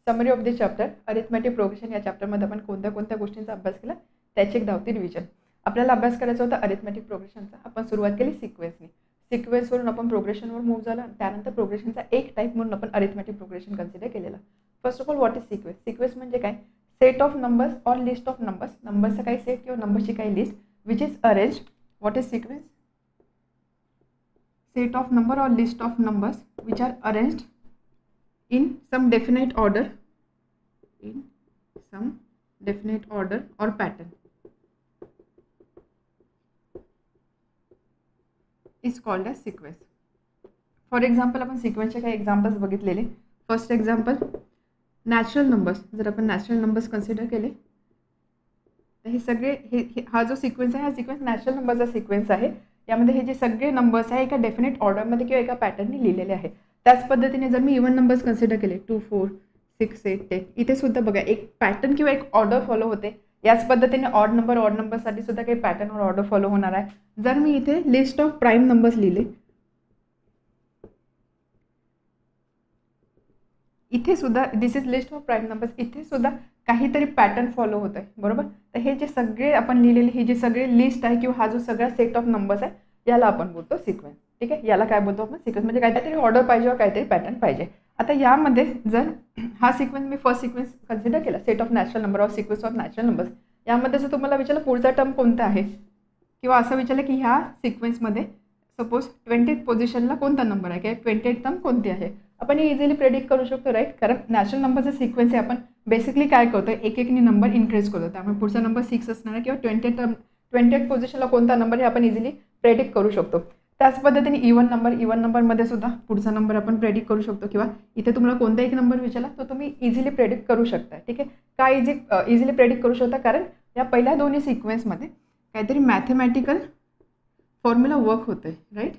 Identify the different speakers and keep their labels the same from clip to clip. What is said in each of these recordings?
Speaker 1: Summary of the chapter arithmetic progression या चॅप्टरमध्ये आपण कोणत्या कोणत्या गोष्टींचा अभ्यास केला त्याची एक धावती रिव्हिजन. आपल्याला अभ्यास करायचा होता अरिथमॅटिक प्रोग्रेशनचा. आपण सुरुवात केली सिक्वेन्सने. सिक्वेन्सवरून आपण प्रोग्रेशनवर मूव्ह झाला. त्यानंतर प्रोग्रेशनचा एक टाईप म्हणून आपण अरिथमॅटिक प्रोग्रेशन कन्सिडर केलेला. First of all what is sequence? Sequence म्हणजे काय? Set of numbers or list of numbers. नंबर्सचा काही सेट किंवा नंबरची काही list which is arrange. What is sequence? Set of number or list of numbers which are arranged in some definite order or pattern is called as sequence. For example, आपण सिक्वेन्सचे काही examples बघितलेले. First example natural numbers. जर आपण natural numbers consider केले तर हे सगळे हा जो सिक्वेन्स आहे हा सिक्वेन्स नॅचरल नंबरचा सिक्वेन्स आहे. यामध्ये हे जे सगळे नंबर्स आहे एका डेफिनेट ऑर्डरमध्ये किंवा एका पॅटर्नने लिहिलेले आहे. त्याच पद्धतीने जर मी इव्हन नंबर्स कन्सिडर केले 2 4 6 8 10 इथे सुद्धा बघा एक पॅटर्न किंवा एक ऑर्डर फॉलो होते. याच पद्धतीने ऑड नंबरसाठी सुद्धा काही पॅटर्न और ऑर्डर फॉलो होणार आहे. जर मी इथे लिस्ट ऑफ प्राईम नंबर्स लिहिले इथे सुद्धा this is list of prime numbers. इथे सुद्धा काहीतरी पॅटर्न फॉलो होत आहे बरोबर. तर हे जे सगळे आपण लिहिलेले हे जे सगळे लिस्ट आहे किंवा हा जो सगळा सेट ऑफ नंबर्स आहे याला आपण बोलतो सिक्वेन्स. ठीक आहे. याला काय बोलतो आपण? सिक्वेन्स. म्हणजे काहीतरी ऑर्डर पाहिजे किंवा काहीतरी पॅटर्न पाहिजे. आता यामध्ये जर हा सिक्वेन्स मी फर्स्ट सिक्वेन्स कन्सिडर केला set of natural number of sequence of natural numbers. यामध्ये जर तुम्हाला विचारलं पुढचा टर्म कोणता आहे किंवा असं विचारलं की ह्या सिक्वेन्समध्ये सपोज 20th पोझिशनला कोणता नंबर आहे किंवा 28th टर्म कोणती आहे आपण हे इझिली प्रेडिक्ट करू शकतो राईट. कारण नॅचरल नंबरचा सिक्वेन्स आहे. आपण बेसिकली काय करतो एक एकने नंबर इन्क्रीज करतो. त्यामुळे पुढचा नंबर 6 असणार आहे किंवा 20th पोझिशनला कोणता नंबर हे आपण इझिली प्रेडिक्ट करू शकतो. त्याच पद्धतीने इव्हन नंबरमध्ये सुद्धा पुढचा नंबर आपण प्रेडिक्ट करू शकतो किंवा इथे तुम्हाला कोणता एक नंबर विचारला तो तुम्ही इझिली प्रेडिक्ट करू शकता. ठीक आहे. काय इझिली प्रेडिक्ट करू शकता? कारण या पहिल्या दोन्ही सिक्वेन्समध्ये काहीतरी मॅथमॅटिकल फॉर्म्युला वर्क होतं आहे राईट.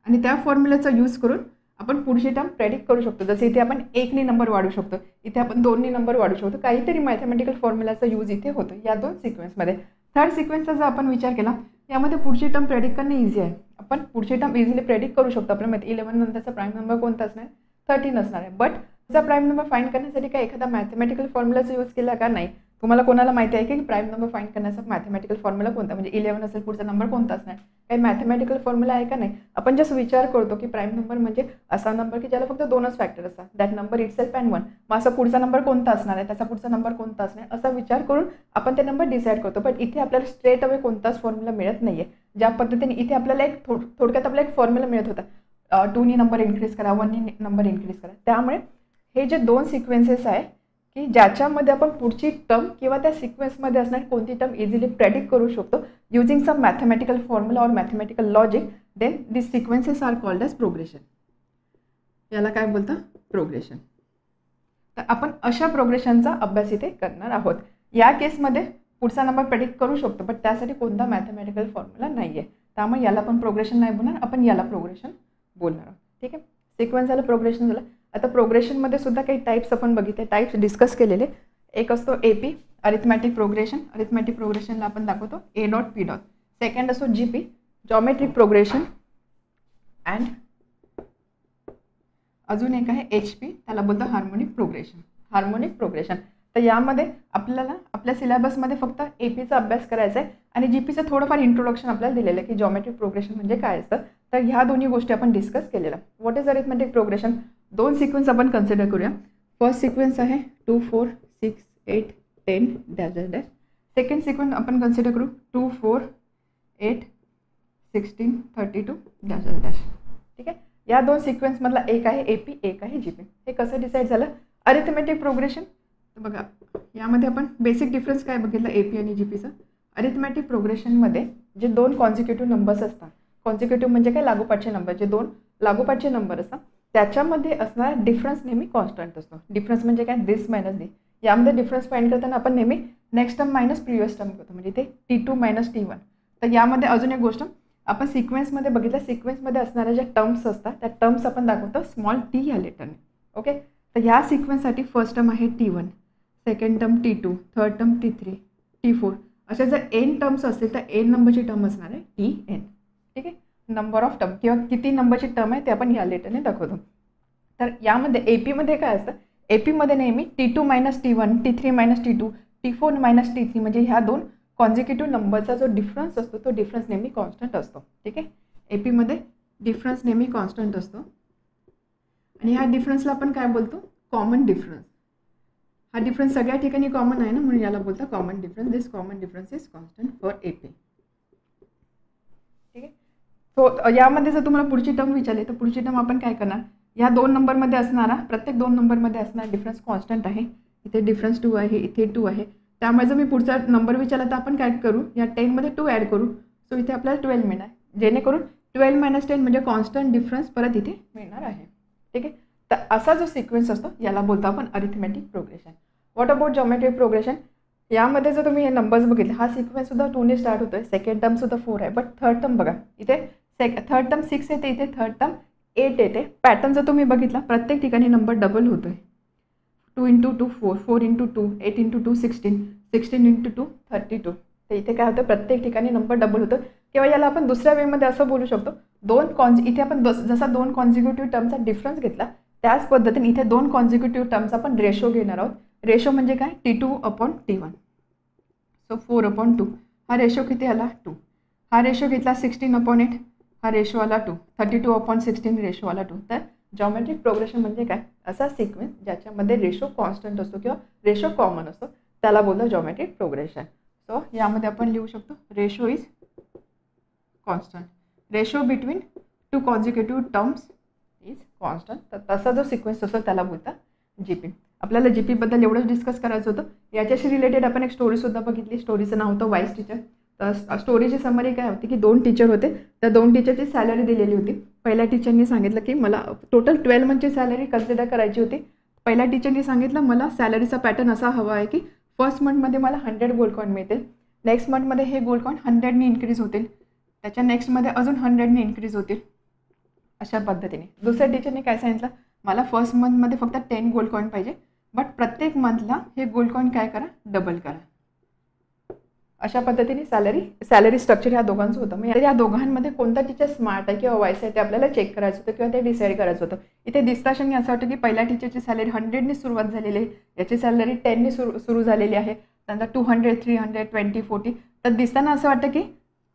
Speaker 1: आणि त्या फॉर्म्युलाचा यूज करून आपण पुढची टर्म प्रेडिक्ट करू शकतो. जसे इथे आपण 1ने नंबर वाढू शकतो, इथे आपण 2ने नंबर वाढू शकतो. काहीतरी मॅथमॅटिकल फॉर्म्युलाचा यूज इथे होतो या दोन सिक्वेन्समध्ये. थर्ड सिक्वेन्सचा जर आपण विचार केला यामध्ये पुढची टर्म प्रेडिक्ट करणं इझी आहे. आपण पुढची टर्म इझिली प्रेडिक्ट करू शकतो. आपल्याला माहिती 11 नंतरचा प्राईम नंबर कोणता असणार? 13 असणार आहे. बट त्याचा प्राईम नंबर फाइंड करण्यासाठी काय एखादा मॅथमॅटिकल फॉर्म्युलाचा यूज केला का? नाही. तुम्हाला कोणाला माहिती आहे की प्राईम नंबर फाइंड करण्याचा मॅथमॅटिकल फॉर्म्युला कोणता? म्हणजे 11 असेल पुढचा नंबर कोणता असणार? काही मॅथमॅटिकल फॉर्म्युला आहे का? नाही. आपण जस्ट विचार करतो की प्राईम नंबर म्हणजे असा नंबर की ज्याला फक्त 2च फॅक्टर असतात. That number itself and 1. मग असा पुढचा नंबर कोणता असणार आहे? त्याचा पुढचा नंबर कोणता असणार? असा विचार करून आपण ते नंबर डिसाईड करतो. बट इथे आपल्याला स्ट्रेट अवे कोणताच फॉर्म्युला मिळत नाही आहे. ज्या पद्धतीने इथे आपल्याला एक थोडक्यात आपल्याला एक फॉर्म्युला मिळत होता 2ने नंबर इन्क्रीज करा 1ने नंबर इन्क्रीज करा. त्यामुळे हे जे दोन सिक्वेन्सेस आहे की ज्याच्यामध्ये आपण पुढची टर्म किंवा त्या सिक्वेन्समध्ये असणारी कोणती टर्म इझिली प्रेडिक्ट करू शकतो युजिंग सम मॅथमॅटिकल फॉर्म्युला और mathematical logic. Then this sequences are called as progression. याला काय बोलतं? प्रोग्रेशन. तर आपण अशा प्रोग्रेशनचा अभ्यास इथे करणार आहोत. या केसमध्ये पुढचा नंबर प्रेडिक्ट करू शकतो बट त्यासाठी कोणता मॅथमॅटिकल फॉर्म्युला नाही आहे. त्यामुळे याला आपण प्रोग्रेशन नाही बोलणार, आपण याला प्रोग्रेशन बोलणार आहोत. ठीक आहे. सिक्वेन्स झालं, प्रोग्रेशन झालं. आता प्रोग्रेशनमध्ये सुद्धा काही टाईप्स आपण बघितले, टाईप्स डिस्कस केलेले. एक असतो AP अरिथमॅटिक प्रोग्रेशन. अरिथमॅटिक प्रोग्रेशनला आपण दाखवतो A.P. सेकंड असतो GP जॉमेट्रिक प्रोग्रेशन अँड अजून एक आहे HP त्याला बोलतो हार्मोनिक प्रोग्रेशन. Harmonic progression. तर यामध्ये आपल्याला आपल्या सिलेबसमध्ये फक्त APचा अभ्यास करायचा आहे आणि GPचं थोडंफार इंट्रोडक्शन आपल्याला दिलेलं आहे की जॉमेट्रिक प्रोग्रेशन म्हणजे काय असतं. तर ह्या दोन्ही गोष्टी आपण डिस्कस केलेल्या. What is arithmetic progression? दोन सिक्वेन्स आपण कन्सिडर करूया. फर्स्ट सिक्वेन्स आहे 2 4 6 8 10 dash dash dash. Second sequence आपण कन्सिडर करू 2 4 8 16 32 डॅश डॅश डॅश. ठीक आहे. या दोन सिक्वेन्समधला एक आहे AP एक आहे GP. हे कसं डिसाईड झालं? Arithmetic progression. तर बघा यामध्ये आपण बेसिक डिफरन्स काय बघितलं AP आणि GPचं. अरिथमॅटिक प्रोग्रेशनमध्ये जे दोन कॉन्सिक्युटिव्ह नंबर्स असतात, कॉन्सिक्युटिव्ह म्हणजे काय लागोपाठचे नंबर, जे दोन लागोपाठचे नंबर असतात त्याच्यामध्ये असणारा डिफरन्स नेहमी कॉन्स्टंट असतो. डिफरन्स म्हणजे काय? दिस मायनस दी. यामध्ये डिफरन्स फाइंड करताना आपण नेहमी next term minus previous term करतो. म्हणजे ते T2 मायनस T1. तर यामध्ये अजून एक गोष्ट आपण सिक्वेन्समध्ये बघितलं, सिक्वेन्समध्ये असणाऱ्या ज्या टर्म्स असतात त्या टर्म्स आपण दाखवतो स्मॉल t या लेटरने. ओके. तर ह्या सिक्वेन्ससाठी फर्स्ट टर्म आहे T1, second term T2, third term T3, T4. अशा जर n टर्म्स असतील तर n नंबरची टर्म असणार आहे Tn. ठीक आहे. नंबर ऑफ टर्म किंवा किती नंबरची टर्म आहे ते आपण ह्या लेटरने दाखवतो. तर यामध्ये AP मध्ये काय असतं? एपीमध्ये नेहमी T2 minus T1, T3 minus T2, T4 minus T3 म्हणजे ह्या दोन कॉन्झिक्युटिव्ह नंबरचा जो डिफरन्स असतो तो डिफरन्स नेहमी कॉन्स्टंट असतो. ठीक आहे, एपीमध्ये डिफरन्स नेहमी कॉन्स्टंट असतो आणि ह्या डिफरन्सला आपण काय बोलतो, कॉमन डिफरन्स. हा डिफरन्स सगळ्या ठिकाणी कॉमन आहे ना, म्हणून याला बोलतो common difference. This common difference is constant for AP. ठीक आहे, सो यामध्ये जर तुम्हाला पुढची टर्म विचारली तर पुढची टर्म आपण काय करणार, या 2 नंबरमध्ये असणारा प्रत्येक 2 नंबरमध्ये असणारा डिफरन्स कॉन्स्टंट आहे. इथे डिफरन्स 2 आहे, इथे 2 आहे. त्यामुळे जर मी पुढचा नंबर विचारला तर आपण काय करू, या 10मध्ये 2 ॲड करू. सो इथे आपल्याला 12 मिळणार, जेणेकरून 12 मायनस 10 म्हणजे कॉन्स्टंट डिफरन्स परत इथे मिळणार आहे. ठीक आहे, तर असा जो सिक्वेन्स असतो याला बोलतो आपण arithmetic progression. What about geometric progression, यामध्ये जर तुम्ही हे नंबर्स बघितले, हा सिक्वेन्स सुद्धा 2ने स्टार्ट होतोय, सेकंड टर्म सुद्धा 4 आहे, बट थर्ड टर्म बघा इथे थर्ड टर्म 6 येते, इथे थर्ड टर्म 8 येते. पॅटर्न जर तुम्ही बघितला प्रत्येक ठिकाणी नंबर डबल होतोय. 2 × 2 4, 4 × 2 8 × 2 16, 16 × 2 32. तर इथे काय होतं, प्रत्येक ठिकाणी नंबर डबल होतं. किंवा याला आपण दुसऱ्या वेमध्ये असं बोलू शकतो, इथे आपण जसा 2 कॉन्झिक्युटिव्ह टर्मचा डिफरन्स घेतला त्याच पद्धतीने इथे 2 कॉन्झिक्युटिव्ह टर्मचा आपण रेशो घेणार आहोत. रेशो म्हणजे काय, T2/T1. सो 4/2 हा रेशो किती आला, 2. हा रेशो घेतला 16/8, हा रेशो आला 2. 32/16 रेशो आला 2. तर जॉमेट्रिक प्रोग्रेशन म्हणजे काय, असा सिक्वेन्स ज्याच्यामध्ये रेशो कॉन्स्टंट असतो किंवा रेशो कॉमन असतो त्याला बोलतो जॉमेट्रिक प्रोग्रेशन. सो यामध्ये आपण लिहू शकतो ratio is constant, ratio between 2 consecutive terms is constant. तर तसा जो सिक्वेन्स असतो त्याला बोलतात जीपी. आपल्याला जीपीबद्दल एवढंच डिस्कस करायचं होतं. याच्याशी रिलेटेड आपण एक स्टोरीसुद्धा बघितली. स्टोरीचं नाव होतं वाईस टीचर. तर स्टोरीची समरी काय होती की 2 टीचर होते, त्या 2 टीचरची सॅलरी दिलेली होती. पहिल्या टीचरनी सांगितलं की मला टोटल 12 मंथची सॅलरी कन्सिडर करायची होती. पहिल्या टीचरनी सांगितलं मला सॅलरीचा पॅटर्न असा हवा आहे की फर्स्ट मंथमध्ये मला 100 गोल्ड कॉईन मिळतील, नेक्स्ट मंथमध्ये हे गोल्ड कॉईन 100ने इन्क्रीज होतील, त्याच्या नेक्स्टमध्ये अजून 100ने इन्क्रीज होतील, अशा पद्धतीने. दुसऱ्या टीचरने काय सांगितलं, मला फर्स्ट मंथमध्ये फक्त 10 गोल्ड कॉईन पाहिजे, बट प्रत्येक मंथला हे गोल्ड कॉईन काय करा, डबल करा. अशा पद्धतीने सॅलरी स्ट्रक्चर ह्या दोघांचं होतं. मग या दोघांमध्ये कोणता टीचर स्मार्ट आहे किंवा वाईस आहे ते आपल्याला चेक करायचं होतं किंवा ते डिसाईड करायचं होतं. इथे दिसता क्षणी असं वाटतं की पहिल्या टीचरची सॅलरी 100ने सुरुवात झालेली आहे, याची सॅलरी 10ने सुरू झालेली आहे, त्यानंतर 200, 300, 20, 40. तर दिसताना असं वाटतं की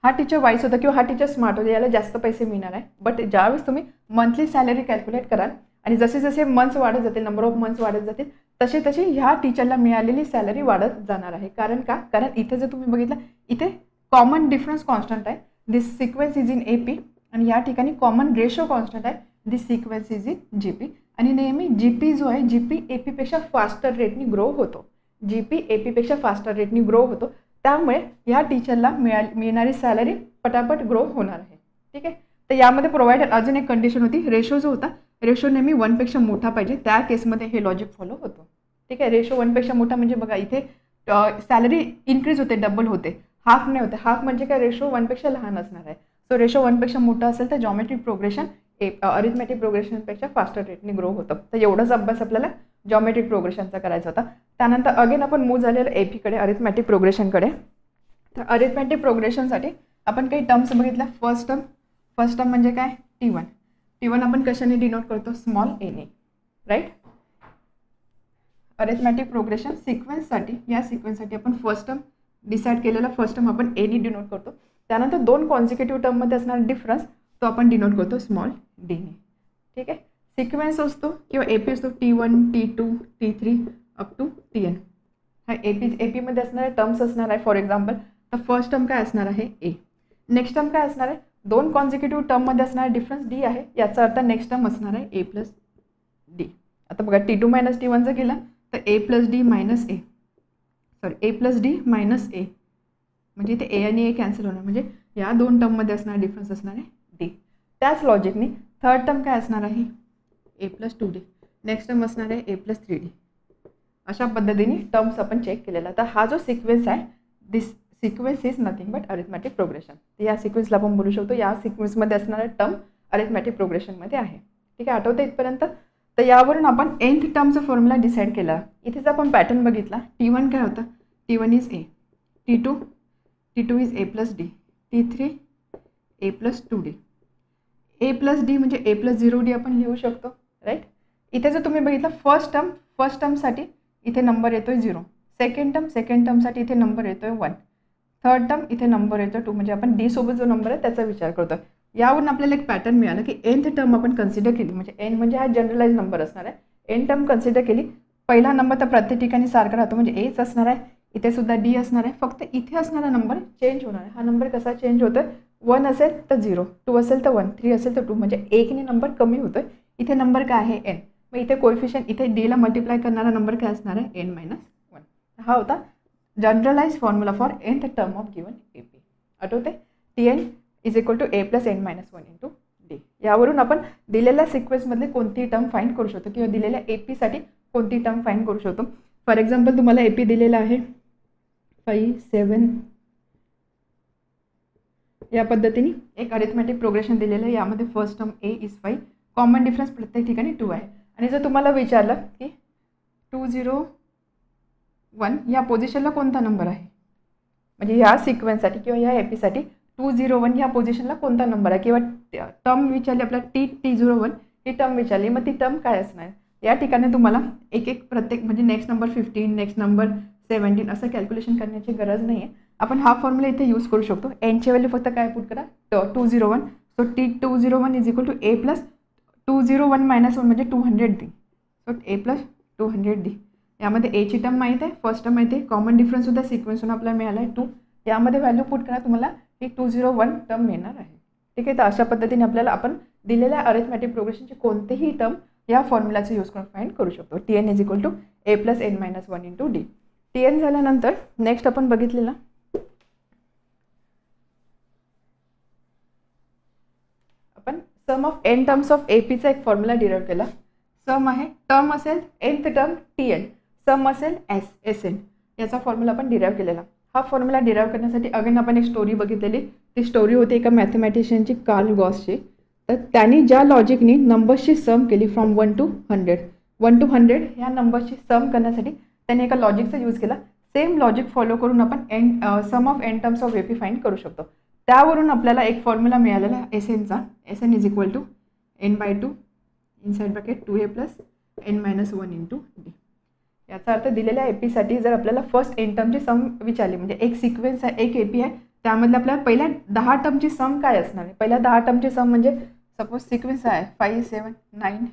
Speaker 1: हा टीचर वाईस होता किंवा हा टीचर स्मार्ट होता, याला जास्त पैसे मिळणार आहे. बट ज्यावेळेस तुम्ही मंथली सॅलरी कॅल्क्युलेट कराल आणि जसे जसे मंथ्स वाढत जातील, नंबर ऑफ मंथ्स वाढत जातील, तशी तशी ह्या टीचरला मिळालेली सॅलरी वाढत जाणार आहे. कारण का, कारण इथे जर तुम्ही बघितलं इथे कॉमन डिफरन्स कॉन्स्टंट आहे, this sequence is in AP, आणि या ठिकाणी कॉमन रेशो कॉन्स्टंट आहे, this sequence is in GP. आणि नेहमी जीपी जो आहे जीपी एपीपेक्षा फास्टर रेटनी ग्रो होतो, जीपी एपीपेक्षा फास्टर रेटनी ग्रो होतो. त्यामुळे ह्या टीचरला मिळणारी सॅलरी पटापट ग्रो होणार आहे. ठीक आहे, तर यामध्ये प्रोव्हाइडेड अजून एक कंडिशन होती, रेशो जो होता रेशो नेहमी 1पेक्षा मोठा पाहिजे, त्या केसमध्ये हे लॉजिक फॉलो होतो. ठीक आहे, रेशो 1पेक्षा मोठा म्हणजे बघा इथे सॅलरी इन्क्रीज होते, डबल होते, हाफ नाही होते. हाफ म्हणजे काय, रेशो 1पेक्षा लहान असणार आहे. सो रेशो 1पेक्षा मोठा असेल तर जॉमेट्रिक प्रोग्रेशन अरिथमॅटिक प्रोग्रेशनपेक्षा फास्टर रेटने ग्रो होतं. तर एवढाच अभ्यास आपल्याला जॉमेट्रिक प्रोग्रेशनचा करायचा होता. त्यानंतर अगेन आपण मूव झालेलं एपीकडे, अरिथमॅटिक प्रोग्रेशनकडे. तर अरिथमॅटिक प्रोग्रेशनसाठी आपण काही टर्म्स बघितल्या. फर्स्ट टर्म म्हणजे काय, T1 आपण कशाने डिनोट करतो, स्मॉल एने, राईट. अरिथमॅटिक प्रोग्रेशन सिक्वेन्ससाठी, या सिक्वेन्ससाठी आपण फर्स्ट टर्म डिसाईड केलेला फर्स्ट टर्म आपण एने डिनोट करतो. त्यानंतर 2 कॉन्झिक्युटिव्ह टर्ममध्ये असणारा डिफरन्स तो आपण डिनोट करतो स्मॉल डीने. ठीक आहे, सिक्वेन्स असतो किंवा एपी असतो T1, T2, T3 up to Tn. हा एपीमध्ये असणारे टर्म्स असणार आहे. फॉर एक्झाम्पल तर फर्स्ट टर्म काय असणार आहे, ए. नेक्स्ट टर्म काय असणार आहे, 2 कॉन्झिक्युटिव्ह टर्ममध्ये असणारा डिफरन्स डी आहे, याचा अर्थ नेक्स्ट टर्म असणार आहे ए प्लस डी. आता बघा T2 मायनस T1 जर केला तर ए प्लस डी मायनस ए, ए प्लस डी मायनस ए, म्हणजे इथे ए आणि ए कॅन्सल होणार, म्हणजे या 2 टर्ममध्ये असणारा डिफरन्स असणार आहे डी. त्याच लॉजिकनी थर्ड टर्म काय असणार आहे, ए प्लस 2डी, नेक्स्ट टर्म असणार आहे ए प्लस 3डी. अशा पद्धतीने टर्म्स आपण चेक केलेला. तर हा जो सिक्वेन्स आहे, this sequence is nothing but arithmetic progression. तर या सिक्वेन्सला आपण बोलू शकतो या सिक्वेन्समध्ये असणारा टर्म अरिथमॅटिक प्रोग्रेशनमध्ये आहे. ठीक आहे, आठवतं इथपर्यंत. तर यावरून आपण nth टर्मचा फॉर्म्युला डिसाईड केला. इथेच आपण पॅटर्न बघितला. T1 काय होतं, T1 is a, T2 is a plus D, T3 A plus 2डी. ए प्लस डी म्हणजे ए प्लस 0डी आपण लिहू शकतो, राईट. इथे जर तुम्ही बघितलं फर्स्ट टर्मसाठी इथे नंबर येतोय 0, सेकंड टर्मसाठी इथे नंबर येतोय 1, थर्ड टर्म इथे नंबर येतो 2, म्हणजे आपण डी सोबत जो नंबर आहे त्याचा विचार करतो. यावरून आपल्याला एक पॅटर्न मिळाला की nth टर्म आपण कन्सिडर केली, म्हणजे n म्हणजे हा जनरलाइज नंबर असणार आहे. n टर्म कन्सिडर केली, पहिला नंबर तर प्रत्येक ठिकाणी सारखा राहतो म्हणजे एच असणार आहे, इथे सुद्धा डी असणार आहे, फक्त इथे असणारा नंबर चेंज होणार आहे. हा नंबर कसा चेंज होतोय, 1 असेल तर 0, 2 असेल तर 1, 3 असेल तर 2, म्हणजे 1ने नंबर कमी होतोय. इथे नंबर काय आहे n, मग इथे कोएफिशियंट इथे डीला मल्टिप्लाय करणारा नंबर काय असणार आहे n-1. हा होता generalize formula for nth term of given AP. आठवते Tn is equal to a plus n-1 into D. यावरून आपण दिलेल्या सिक्वेन्समधले कोणती टर्म फाइंड करू शकतो किंवा दिलेल्या AP कोणती टर्म फाइंड करू शकतो. फॉर एक्झाम्पल तुम्हाला AP दिलेला आहे 5, 7 या पद्धतीने एक अरिथमॅटिक प्रोग्रेशन दिलेलं आहे. यामध्ये first term a is 5, common difference प्रत्येक ठिकाणी 2 आहे. आणि जर तुम्हाला विचारलं की 201 या पोझिशनला कोणता नंबर आहे, म्हणजे ह्या सिक्वेन्ससाठी किंवा ह्या एपीसाठी 201 ह्या पोझिशनला कोणता नंबर आहे किंवा टर्म विचारली आपल्याला T01 ही टर्म विचारली, मग ती टर्म काय असणार. या ठिकाणी तुम्हाला एक प्रत्येक म्हणजे नेक्स्ट नंबर 15, नेक्स्ट नंबर 17 असं कॅल्क्युलेशन करण्याची गरज नाही आहे. आपण हा फॉर्म्युला इथे यूज करू शकतो. एनची व्हॅल्यू फक्त काय पुट करा 201, so T201 is equal to a plus 201 minus 1 म्हणजे 200D, so a plus 200D. यामध्ये एची टर्म माहीत आहे, फर्स्ट टर्म माहिती आहे, कॉमन डिफरन्स सुद्धा सिक्वेन्सहून आपल्याला मिळाला आहे 2. यामध्ये व्हॅल्यू पुट करा, तुम्हाला ही 201 टर्म मिळणार आहे. ठीक आहे, तर अशा पद्धतीने आपल्याला आपण दिलेल्या अरिथमॅटिक प्रोग्रेशनची कोणतेही टर्म या फॉर्म्युलाचा यूज करून फाइंड करू शकतो. Tn is equal to a plus n-1 into D. Tn झाल्यानंतर नेक्स्ट आपण बघितलेला आपण sum of n terms of एपीचा एक फॉर्म्युला डिराईव्ह केला. सम आहे, टर्म असेल nth टर्म Tn, सम असेल Sn, याचा फॉर्म्युला आपण डिराईव्ह केलेला. हा फॉर्म्युला डिराईव्ह करण्यासाठी अगेन आपण एक स्टोरी बघितलेली. ती स्टोरी होती एका मॅथमॅटिशियनची, कार्ल गॉसची. तर त्यांनी ज्या लॉजिकनी नंबर्सची सम केली फ्रॉम 1 to 100 ह्या नंबर्सची सम करण्यासाठी त्यांनी एका लॉजिकचा यूज केला. सेम लॉजिक फॉलो करून आपण sum of n terms of AP find करू शकतो. त्यावरून आपल्याला एक फॉर्म्युला मिळालेला Snचा. Sn is equal to n/2 inside bracket 2a plus n-1 into d. याचा अर्थ दिलेल्या एपीसाठी जर आपल्याला फर्स्ट n टर्मची सम विचारली, म्हणजे एक सिक्वेन्स आहे, एक एपी आहे, त्यामधल्या आपल्याला पहिल्या 10 टर्मची सम काय असणार आहे. पहिल्या 10 टर्मची सम म्हणजे सपोज सिक्वेन्स आहे 5, 7, 9,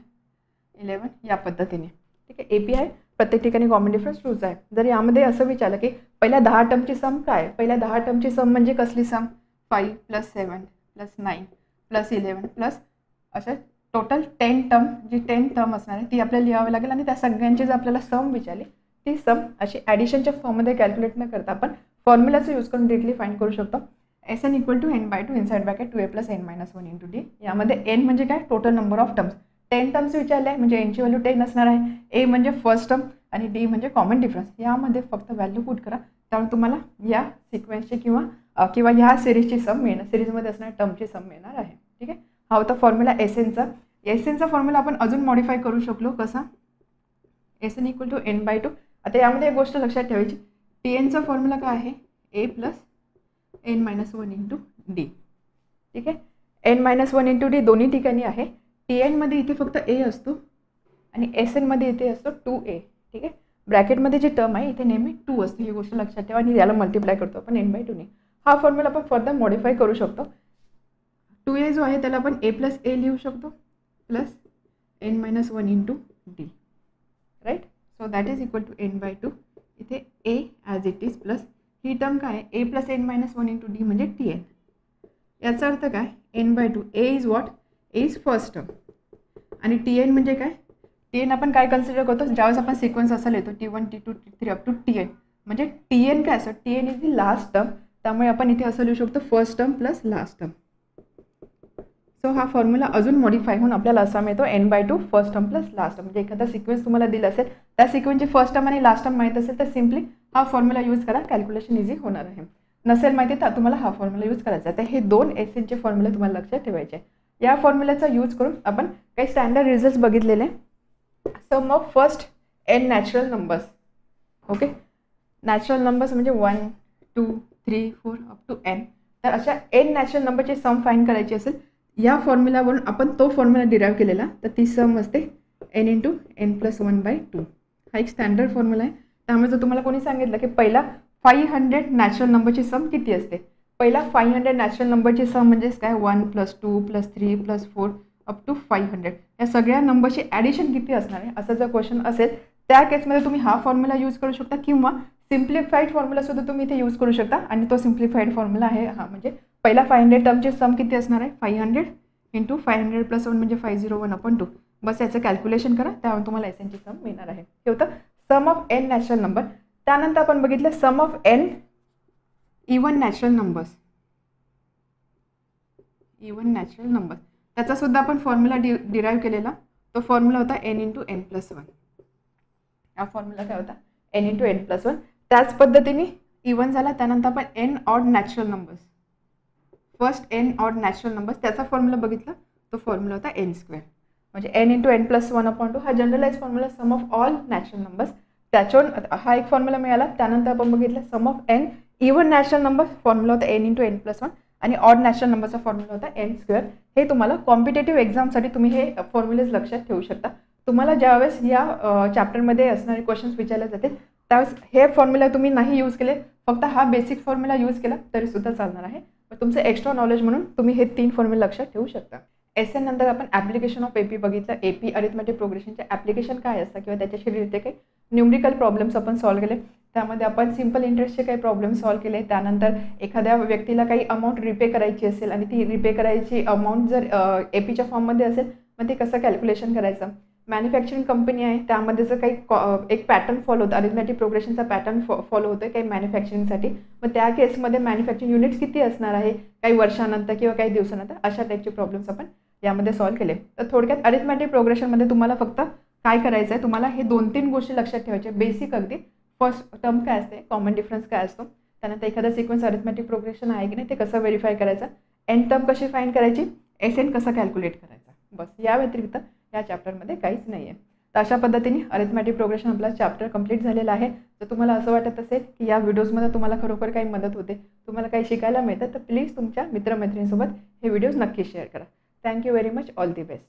Speaker 1: 11 या पद्धतीने. ठीक आहे, एपी आहे, प्रत्येक ठिकाणी कॉमन डिफरन्स 2 आहे. जर यामध्ये असं विचारलं की पहिल्या 10 टर्मची सम काय, पहिल्या 10 टर्मची सम म्हणजे कसली सम, 5 प्लस 7 प्लस 9 प्लस 11 प्लस अशा टोटल 10 टर्म, जी 10 टर्म असणार आहे ती आपल्याला लिहावी लागेल. आणि त्या सगळ्यांची जर आपल्याला सम विचारली, ती सम अशी ॲडिशनच्या फॉर्ममध्ये कॅल्क्युलेट न करता आपण फॉर्म्युलाचा यूज करून डिरेक्टली फाइंड करू शकतो. Sn equal to n/2 inside bracket 2a plus n-1 into D. यामध्ये n म्हणजे काय, total number of terms. 10 terms विचारले आहे म्हणजे एनची व्हॅल्यू 10 असणार आहे. ए म्हणजे फर्स्ट टर्म आणि डी म्हणजे कॉमन डिफरन्स. यामध्ये फक्त व्हॅल्यू पुट करा, त्यामुळे तुम्हाला या सिक्वेन्सची किंवा ह्या सिरीजची सम मिळणार, सिरीजमध्ये असणाऱ्या टर्मची सम मिळणार आहे. ठीक आहे, हा होता फॉर्म्युला Snचा. Snचा फॉर्म्युला आपण अजून मॉडिफाय करू शकलो. कसा, Sn इक्वल टू n/2. आता यामध्ये एक गोष्ट लक्षात ठेवायची, Tnचा फॉर्म्युला काय आहे, a plus n-1 into D. ठीक आहे, n-1 इंटू डी दोन्ही ठिकाणी आहे. Tnमध्ये इथे फक्त a असतो आणि Snमध्ये इथे असतो 2a. ठीक आहे, ब्रॅकेटमध्ये जी टर्म आहे इथे नेहमी 2 असते, ही गोष्ट लक्षात ठेवा. आणि याला मल्टिप्लाय करतो आपण n/2 ने. हा फॉर्म्युला आपण फर्दर मॉडिफाय करू शकतो. 2a जो आहे त्याला आपण a प्लस a लिहू शकतो plus n-1 into D. Right, so that is equal to n/2. इथे a as it is plus ही टर्म काय आहे, a plus n-1 into D म्हणजे Tn. याचा अर्थ काय, n/2 a is what, a is first term आणि Tn म्हणजे काय, Tn आपण काय कन्सिडर करतो, ज्यावेळेस आपण सिक्वेन्स असा लिहितो T1, T2, T3 up to Tn, म्हणजे Tn काय असतं, Tn is the last term. त्यामुळे आपण इथे असं लिहू शकतो first term plus last term. So हा फॉर्म्युला अजून मॉडिफाय होऊन आपल्याला असा मिळतो n/2 first term plus last term. म्हणजे एखादा सिक्वेन्स तुम्हाला दिला असेल, त्या सिक्वेन्सची फर्स्ट टर्म आणि लास्ट टर्म माहीत असेल तर सिम्पली हा फॉर्म्युला यूज करा, कॅल्क्युलेशन इझी होणार आहे. नसेल माहिती तर तुम्हाला हा फॉर्म्युला यूज करायचा आहे. तर हे 2 Snचे फॉर्म्युले तुम्हाला लक्षात ठेवायचे आहे. या फॉर्म्युलाचा यूज करून आपण काही स्टँडर्ड रिझल्ट्स बघितलेले. Sum of first n natural numbers. Okay, natural numbers म्हणजे 1, 2, 3, 4 अप टू n. तर अशा n नॅचरल नंबरची सम फाइंड करायची असेल, या फॉर्म्युलावरून आपण तो फॉर्म्युला डिराईव्ह केलेला, तर ती सम असते एन इंटू एन प्लस 1/2. हा एक स्टँडर्ड फॉर्म्युला आहे. त्यामुळे जर तुम्हाला कोणी सांगितलं की पहिला 500 नॅचरल नंबरची सम किती असते, पहिला 500 नॅचरल नंबरची सम म्हणजेच काय 1 + 2 + 3 + 4 अप टू 500 या सगळ्या नंबरची ॲडिशन किती असणार आहे असं जर क्वेश्चन असेल त्या केसमध्ये तुम्ही हा फॉर्म्युला यूज करू शकता किंवा सिम्प्लिफाईड फॉर्म्युलासुद्धा तुम्ही इथे यूज करू शकता. आणि तो सिम्प्लिफाईड फॉर्म्युला आहे हा, म्हणजे पहिला 500 टर्मची सम किती असणार आहे 500 इंटू 500 + 1 म्हणजे 501/2. बस याचं कॅल्क्युलेशन करा, त्यावर तुम्हाला एसएनची सम मिळणार आहे. हे होतं sum of n natural number. त्यानंतर आपण बघितलं sum of n even natural numbers. Even natural number त्याचा सुद्धा आपण फॉर्म्युला डिराईव्ह केलेला. तो फॉर्म्युला होता एन इंटू एन प्लस 1. हा फॉर्म्युला काय होता एन इंटू एन प्लस 1. त्याच पद्धतीने इवन झाला. त्यानंतर आपण n odd natural numbers, first n odd natural numbers त्याचा फॉर्म्युला बघितला. तो फॉर्म्युला होता एन स्क्वेअर, म्हणजे एन इंटू एन प्लस 1/2 हा generalise formula sum of all natural numbers. त्याच्यावर हा एक फॉर्म्युला मिळाला. त्यानंतर आपण बघितलं sum of n even natural numbers formula होता एन इंटू एन प्लस 1 आणि ऑड नॅचरल नंबरचा फॉर्म्युला होता एन स्क्वेअर. हे तुम्हाला कॉम्पिटेटिव्ह एक्झामसाठी तुम्ही हे फॉर्म्युलेज लक्षात ठेवू शकता. तुम्हाला ज्यावेळेस या चॅप्टरमध्ये असणारे क्वेश्चन्स विचारले जातील त्यावेळेस हे फॉर्म्युला तुम्ही नाही यूज केले, फक्त हा बेसिक फॉर्म्युला यूज केला तरीसुद्धा चालणार आहे. तुमचं एक्स्ट्रा नॉलेज म्हणून तुम्ही हे 3 फॉर्म्युला लक्षात ठेवू शकता. एसएन नंतर आपण ॲप्लिकेशन ऑफ एपी बघितलं. एपी अरिथमेटिक प्रोग्रेशनचे ॲप्लिकेशन काय असतं किंवा त्याच्याशी रिलेटेड काही न्यूमरिकल प्रॉब्लेम्स आपण सॉल्व्ह केले. त्यामध्ये आपण सिम्पल इंटरेस्टचे काही प्रॉब्लेम सॉल्व्ह केले. त्यानंतर एखाद्या व्यक्तीला काही अमाऊंट रिपे करायची असेल आणि ती रिपे करायची अमाऊंट जर एपीच्या फॉर्ममध्ये असेल मग ते कसं कॅल्क्युलेशन करायचं. मॅन्युफॅक्चरिंग कंपनी आहे त्यामध्ये जर काही एक पॅटर्न फॉलो होतं, अरिथमेटिक प्रोग्रेशनचा पॅटर्न फॉलो होतो काही मॅन्युफॅक्चरिंगसाठी, मग त्या केसमध्ये मॅन्युफॅक्चरिंग युनिट्स किती असणार आहे काही वर्षानंतर किंवा काही दिवसानंतर, अशा टाईपचे प्रॉब्लेम्स आपण यामध्ये सॉल्व्ह केले. तर थोडक्यात अरिथमेटिक प्रोग्रेशनमध्ये तुम्हाला फक्त काय करायचं आहे, तुम्हाला हे 2-3 गोष्टी लक्षात ठेवायच्या बेसिक अगदी. फर्स्ट टर्म काय असते, कॉमन डिफरन्स काय असतो, त्यानंतर एखादा सिक्वेन्स अरिथमेटिक प्रोग्रेशन आहे की नाही ते कसं व्हेरीफाय करायचं, एन टर्म कशी फाइंड करायची, एस एन कसा कॅल्क्युलेट करायचा. बस या व्यतिरिक्त या चॅप्टरमध्ये काहीच नाही आहे. तर अशा पद्धतीने अरिथमेटिक प्रोग्रेशन आपला चॅप्टर कंप्लीट झालेला आहे. जर तुम्हाला असं वाटत असेल की या व्हिडिओजमध्ये तुम्हाला खरोखर काही मदत होते, तुम्हाला काही शिकायला मिळतं, तर प्लीज तुमच्या मित्रमैत्रिणींसोबत हे व्हिडिओज नक्की शेअर करा. Thank you very much. All the best.